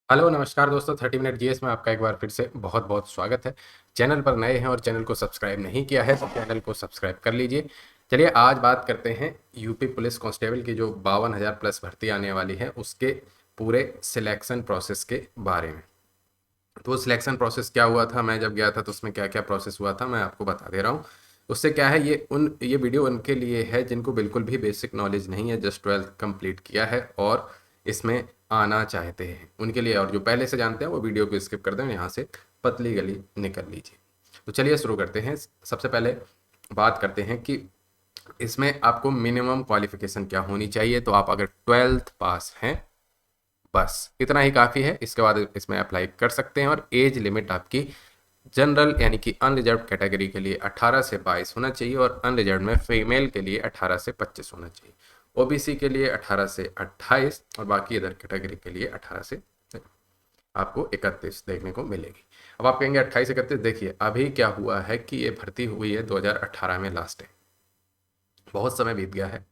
Hello नमस्कार दोस्तों, 30 minute GS में आपका एक बार फिर से बहुत बहुत स्वागत है। चैनल पर नए हैं और चैनल को सब्सक्राइब नहीं किया है तो चैनल को सब्सक्राइब कर लीजिए। चलिए आज बात करते हैं यूपी पुलिस कांस्टेबल की जो 52,000 प्लस भर्ती आने वाली है उसके पूरे सिलेक्शन प्रोसेस के बारे में। तो सिलेक्शन प्रोसेस क्या हुआ था, मैं जब गया था तो उसमें क्या क्या प्रोसेस हुआ था मैं आपको बता दे रहा हूँ। उससे क्या है, ये वीडियो उनके लिए है जिनको बिल्कुल भी बेसिक नॉलेज नहीं है, जस्ट 12th कंप्लीट किया है और इसमें आना चाहते हैं उनके लिए। और जो पहले से जानते हैं वो वीडियो को स्किप कर दें, यहाँ से पतली गली निकल लीजिए। तो चलिए शुरू करते हैं। सबसे पहले बात करते हैं कि इसमें आपको मिनिमम क्वालिफिकेशन क्या होनी चाहिए। तो आप अगर 12th पास हैं बस इतना ही काफ़ी है, इसके बाद इसमें अप्लाई कर सकते हैं। और एज लिमिट आपकी जनरल यानी कि अनरिजर्व कैटेगरी के लिए 18 से 22 होना चाहिए और अनरिजर्व में फीमेल के लिए 18 से 25 होना चाहिए। ओबीसी के लिए 18 से 28 और बाकी अदर कैटेगरी के लिए 18 से आपको 31 देखने को मिलेगी। अब आप कहेंगे 28 31, देखिए अभी क्या हुआ है कि ये भर्ती हुई है 2018 में लास्ट है, बहुत समय बीत गया है।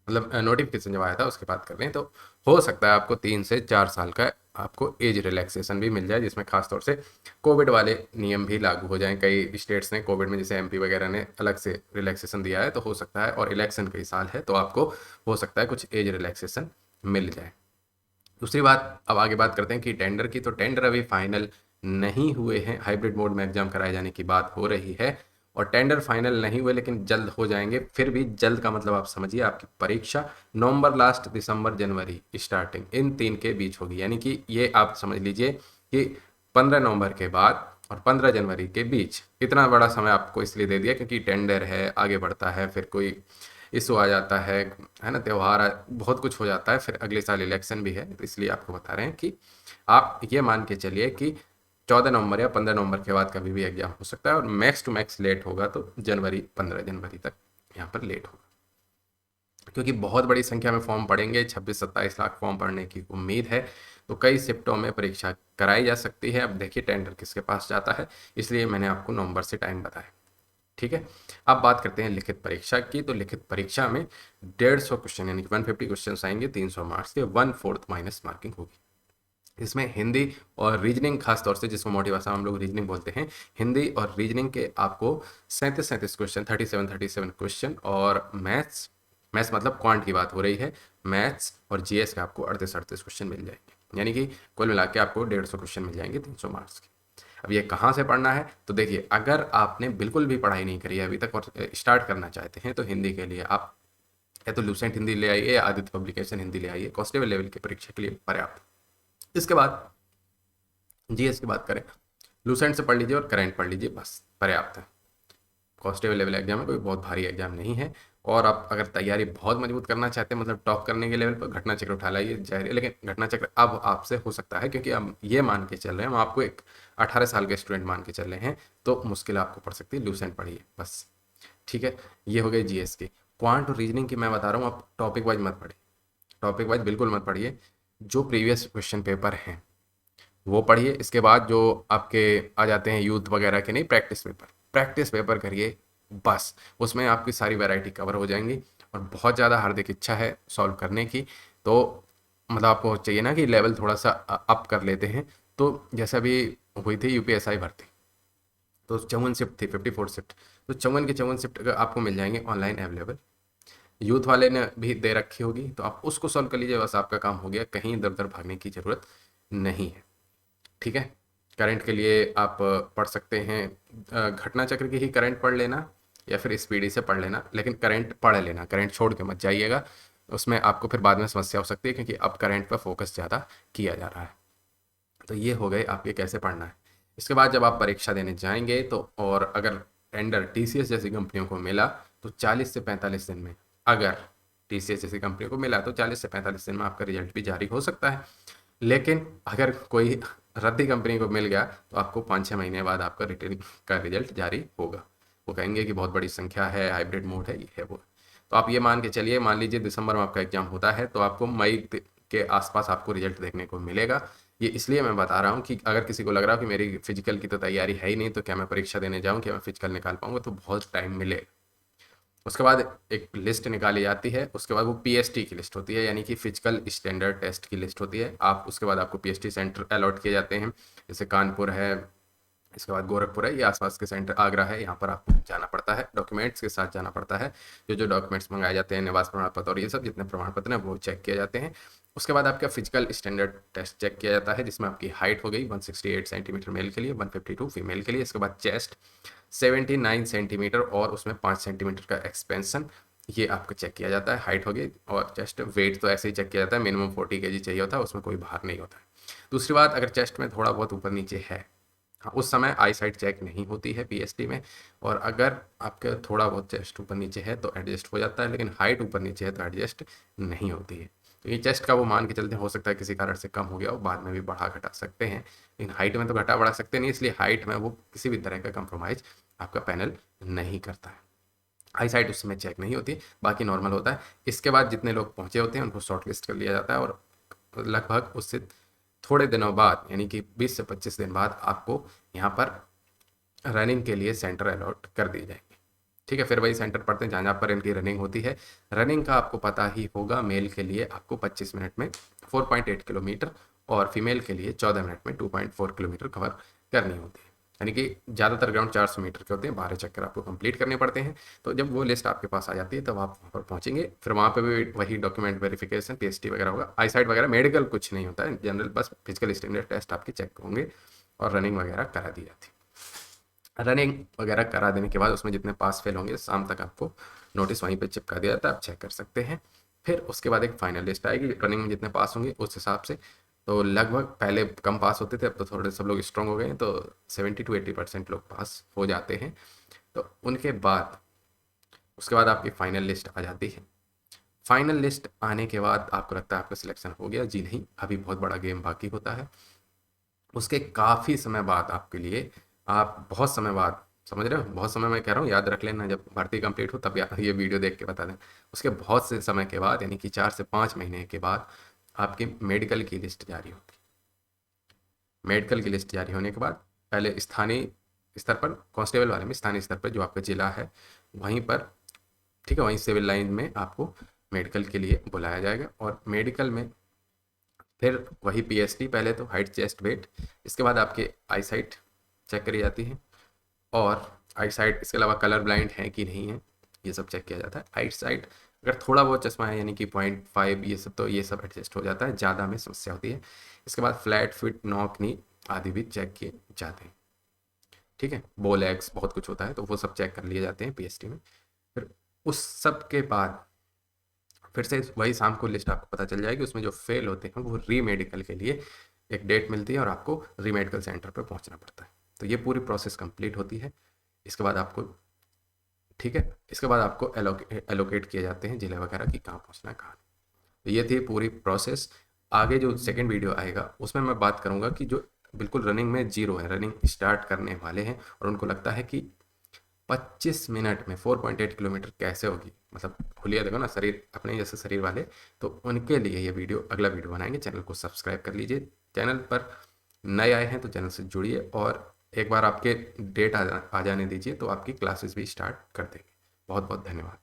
मतलब नोटिफिकेशन जब आया था उसकी बात कर रहे हैं, तो हो सकता है आपको 3 से 4 साल का आपको एज रिलैक्सेशन भी मिल जाए, जिसमें खास तौर से कोविड वाले नियम भी लागू हो जाएं। कई स्टेट्स ने कोविड में, जैसे एमपी वगैरह ने अलग से रिलैक्सेशन दिया है, तो हो सकता है, और इलेक्शन कई साल है तो आपको हो सकता है कुछ एज रिलैक्सेशन मिल जाए। दूसरी बात, अब आगे बात करते हैं कि टेंडर की। तो टेंडर अभी फाइनल नहीं हुए हैं, हाइब्रिड मोड में एग्जाम कराए जाने की बात हो रही है और टेंडर फाइनल नहीं हुए लेकिन जल्द हो जाएंगे। फिर भी जल्द का मतलब आप समझिए आपकी परीक्षा नवंबर लास्ट, दिसंबर जनवरी स्टार्टिंग, इन 3 के बीच होगी। यानी कि ये आप समझ लीजिए कि 15 नवंबर के बाद और 15 जनवरी के बीच, इतना बड़ा समय आपको इसलिए दे दिया क्योंकि टेंडर है, आगे बढ़ता है, फिर कोई इशू आ जाता है ना, त्यौहार बहुत कुछ हो जाता है, फिर अगले साल इलेक्शन भी है, तो इसलिए आपको बता रहे हैं कि आप ये मान के चलिए कि 14 नवंबर या 15 नवंबर के बाद कभी भी एग्जाम हो सकता है और मैक्स टू मैक्स लेट होगा तो जनवरी, 15 जनवरी तक यहाँ पर लेट होगा, क्योंकि बहुत बड़ी संख्या में फॉर्म पड़ेंगे। 26-27 लाख फॉर्म पड़ने की उम्मीद है, तो कई शिफ्टों में परीक्षा कराई जा सकती है। अब देखिए टेंडर किसके पास जाता है, इसलिए मैंने आपको नवंबर से टाइम बताया। ठीक है, अब बात करते हैं लिखित परीक्षा की। तो लिखित परीक्षा में 150 क्वेश्चन यानी कि 150 क्वेश्चन आएंगे, 300 मार्क्स के, 1/4 माइनस मार्किंग होगी। इसमें हिंदी और रीजनिंग, खास तौर से जिसको मोटी भाषा में हम लोग रीजनिंग बोलते हैं, हिंदी और रीजनिंग के आपको 37 क्वेश्चन, 37 क्वेश्चन, और मैथ्स, मैथ्स मतलब क्वांट की बात हो रही है, मैथ्स और जीएस के आपको 38 क्वेश्चन मिल जाएंगे। यानी कि कुल मिला के आपको 150 क्वेश्चन मिल जाएंगे 300 मार्क्स के। अब ये कहाँ से पढ़ना है, तो देखिए अगर आपने बिल्कुल भी पढ़ाई नहीं करी है अभी तक और स्टार्ट करना चाहते हैं तो हिंदी के लिए आप या तो लूसेंट हिंदी ले आइए या आदित्य पब्लिकेशन हिंदी ले आइए, कांस्टेबल लेवल की परीक्षा के लिए पर्याप्त। इसके बाद जीएस की बात करें, लूसेंट से पढ़ लीजिए और करेंट पढ़ लीजिए, बस पर्याप्त है। कांस्टेबल लेवल एग्जाम है, कोई बहुत भारी एग्जाम नहीं है। और आप अगर तैयारी बहुत मजबूत करना चाहते हैं, मतलब टॉप करने के लेवल पर, घटना चक्र उठा लाइए, जाहिर है। लेकिन घटना चक्र अब आपसे हो सकता है क्योंकि हम ये मान के चल रहे हैं, हम आपको एक 18 साल के स्टूडेंट मान के चल रहे हैं, तो मुश्किल आपको पड़ सकती है, लूसेंट पढ़िए बस। ठीक है, ये हो गई जीएस की। क्वांट और रीजनिंग की मैं बता रहा हूँ, आप टॉपिक वाइज मत पढ़िए, टॉपिक वाइज बिल्कुल मत पढ़िए। जो प्रीवियस क्वेश्चन पेपर हैं वो पढ़िए। इसके बाद जो आपके आ जाते हैं यूथ वगैरह के, नहीं, प्रैक्टिस पेपर, प्रैक्टिस पेपर करिए बस। उसमें आपकी सारी वैरायटी कवर हो जाएंगी और बहुत ज़्यादा हार्दिक इच्छा है सॉल्व करने की, तो मतलब आपको चाहिए ना कि लेवल थोड़ा सा अप कर लेते हैं। तो जैसे अभी हुई थी यूपीएसआई भर्ती, तो 54 शिफ्ट थी, 54 शिफ्ट, तो 54 के 54 शिफ्ट आपको मिल जाएंगे ऑनलाइन अवेलेबल। यूथ वाले ने भी दे रखी होगी तो आप उसको सॉल्व कर लीजिए, बस आपका काम हो गया, कहीं इधर उधर भागने की ज़रूरत नहीं है। ठीक है, करंट के लिए आप पढ़ सकते हैं, घटना चक्र की ही करंट पढ़ लेना या फिर स्पीडी से पढ़ लेना, लेकिन करंट पढ़ लेना, करंट छोड़ के मत जाइएगा, उसमें आपको फिर बाद में समस्या हो सकती है क्योंकि अब करंट पर फोकस ज़्यादा किया जा रहा है। तो ये हो गए आपके कैसे पढ़ना है। इसके बाद जब आप परीक्षा देने जाएंगे तो, और अगर टेंडर टीसीएस जैसी कंपनियों को मिला तो 40 से 45 दिन में, अगर टीसीएस जैसी कंपनियों को मिला तो 40 से 45 दिन में आपका रिजल्ट भी जारी हो सकता है। लेकिन अगर कोई रद्दी कंपनी को मिल गया तो आपको 5-6 महीने बाद आपका रिटर्न का रिजल्ट जारी होगा। वो कहेंगे कि बहुत बड़ी संख्या है, हाइब्रिड मोड है, ये है वो। तो आप ये मान के चलिए, मान लीजिए दिसंबर में आपका एग्जाम होता है तो आपको मई के आसपास आपको रिजल्ट देखने को मिलेगा। ये इसलिए मैं बता रहा हूँ कि अगर किसी को लग रहा हो कि मेरी फिजिकल की तो तैयारी है ही नहीं, तो क्या मैं परीक्षा देने जाऊँ, क्या मैं फिजिकल निकाल पाऊंगा, तो बहुत टाइम मिलेगा। उसके बाद एक लिस्ट निकाली जाती है, उसके बाद वो पीएसटी की लिस्ट होती है, यानी कि फिजिकल स्टैंडर्ड टेस्ट की लिस्ट होती है। आप उसके बाद आपको पीएसटी सेंटर अलॉट किए जाते हैं, जैसे कानपुर है, इसके बाद गोरखपुर है, ये आसपास के सेंटर, आगरा है, यहाँ पर आपको जाना पड़ता है, डॉक्यूमेंट्स के साथ जाना पड़ता है। जो डॉक्यूमेंट्स मंगाए जाते हैं, निवास प्रमाण पत्र और ये सब जितने प्रमाण पत्र हैं वो चेक किए जाते हैं। उसके बाद आपका फिजिकल स्टैंडर्ड टेस्ट चेक किया जाता है, जिसमें आपकी हाइट हो गई 168 सेंटीमीटर मेल के लिए, 152 फीमेल के लिए। इसके बाद चेस्ट 79 सेंटीमीटर और उसमें 5 सेंटीमीटर का एक्सपेंशन, ये आपको चेक किया जाता है, हाइट हो गई। और चेस्ट वेट तो ऐसे ही चेक किया जाता है, मिनिमम 40 kg चाहिए होता है, उसमें कोई भार नहीं होता है। दूसरी बात, अगर चेस्ट में थोड़ा बहुत ऊपर नीचे है, हाँ, उस समय आई साइट चेक नहीं होती है पीएसटी में। और अगर आपका थोड़ा बहुत चेस्ट ऊपर नीचे है तो एडजस्ट हो जाता है, लेकिन हाइट ऊपर नीचे है तो एडजस्ट नहीं होती है। तो ये चेस्ट का वो मान के चलते, हो सकता है किसी कारण से कम हो गया हो, बाद में भी बढ़ा घटा सकते हैं, लेकिन हाइट में तो घटा बढ़ा सकते नहीं, इसलिए हाइट में वो किसी भी तरह का कंप्रोमाइज़ आपका पैनल नहीं करता है। आई साइट उस समय चेक नहीं होती, बाकी नॉर्मल होता है। इसके बाद जितने लोग पहुंचे होते हैं उनको शॉर्ट लिस्ट कर लिया जाता है, और लगभग उससे थोड़े दिनों बाद, यानी कि 20 से 25 दिन बाद, आपको यहाँ पर रनिंग के लिए सेंटर अलॉट कर दिए जाएंगे। ठीक है, फिर वही सेंटर पढ़ते हैं जहाँ जहाँ पर इनकी रनिंग होती है। रनिंग का आपको पता ही होगा, मेल के लिए आपको 25 मिनट में 4.8 किलोमीटर और फीमेल के लिए 14 मिनट में 2.4 किलोमीटर कवर करनी होती है। यानी कि ज़्यादातर ग्राउंड 400 मीटर के होते हैं, 12 चक्कर आपको कंप्लीट करने पड़ते हैं। तो जब वो लिस्ट आपके पास आ जाती है तब आप वहाँ पर पहुँचेंगे, फिर वहाँ पर भी वही डॉक्यूमेंट वेरिफिकेशन, पीएसटी वगैरह होगा। आई साइट वगैरह मेडिकल कुछ नहीं होता है, जनरल बस फिजिकल स्टैंडर्ड टेस्ट आपके चेक होंगे और रनिंग वगैरह करा दी जाती है। रनिंग वगैरह करा देने के बाद उसमें जितने पास फेल होंगे, शाम तक आपको नोटिस वहीं पे चिपका दिया जाता है, आप चेक कर सकते हैं। फिर उसके बाद एक फाइनल लिस्ट आएगी, रनिंग में जितने पास होंगे उस हिसाब से। तो लगभग पहले कम पास होते थे, अब तो थोड़े सब लोग स्ट्रॉन्ग हो गए हैं, तो 70 to 80% लोग पास हो जाते हैं। तो उनके बाद उसके बाद आपकी फाइनल लिस्ट आ जाती है। फाइनल लिस्ट आने के बाद आपको लगता है आपका सिलेक्शन हो गया, जी नहीं, अभी बहुत बड़ा गेम बाकी होता है। उसके काफ़ी समय बाद आपके लिए, आप बहुत समय बाद, समझ रहे हो, बहुत समय मैं कह रहा हूँ, याद रख लेना, जब भर्ती कंप्लीट हो तब ये वीडियो देख के बता दें। उसके बहुत से समय के बाद, यानी कि 4 से 5 महीने के बाद, आपकी मेडिकल की लिस्ट जारी होती है। मेडिकल की लिस्ट जारी होने के बाद पहले स्थानीय स्तर पर, कांस्टेबल वाले में स्थानीय स्तर पर जो आपका ज़िला है वहीं पर, ठीक है, वहीं सिविल लाइन में आपको मेडिकल के लिए बुलाया जाएगा। और मेडिकल में फिर वही पीएसटी, पहले तो हाइट चेस्ट वेट, इसके बाद आपके आई साइट चेक करी जाती है, और आई साइट इसके अलावा कलर ब्लाइंड है कि नहीं है ये सब चेक किया जाता है। आई साइट अगर थोड़ा बहुत चश्मा है, यानी कि 0.5, ये सब, तो ये सब एडजस्ट हो जाता है, ज़्यादा में समस्या होती है। इसके बाद फ्लैट फिट नॉक नी आदि भी चेक किए जाते हैं। ठीक है, बोल एक्स बहुत कुछ होता है, तो वो सब चेक कर लिए जाते हैं पीएसटी में। फिर उस सब के बाद फिर से वही शाम को लिस्ट आपको पता चल जाएगी, उसमें जो फेल होते हैं वो री मेडिकल के लिए एक डेट मिलती है और आपको री मेडिकल सेंटर पर पहुंचना पड़ता है। तो ये पूरी प्रोसेस कंप्लीट होती है। इसके बाद आपको, ठीक है, इसके बाद आपको एलोकेट किए जाते हैं जिले वगैरह की, कहाँ पहुंचना है कहाँ नहीं। तो ये थी पूरी प्रोसेस। आगे जो सेकेंड वीडियो आएगा उसमें मैं बात करूंगा कि जो बिल्कुल रनिंग में जीरो है, रनिंग स्टार्ट करने वाले हैं और उनको लगता है कि 25 मिनट में 4.8 किलोमीटर कैसे होगी, मतलब खुलिए देखो ना, शरीर अपने जैसे शरीर वाले, तो उनके लिए ये वीडियो, अगला वीडियो बनाएंगे। चैनल को सब्सक्राइब कर लीजिए, चैनल पर नए आए हैं तो चैनल से जुड़िए, और एक बार आपके डेट आ जाने दीजिए तो आपकी क्लासेस भी स्टार्ट कर देंगे। बहुत बहुत धन्यवाद।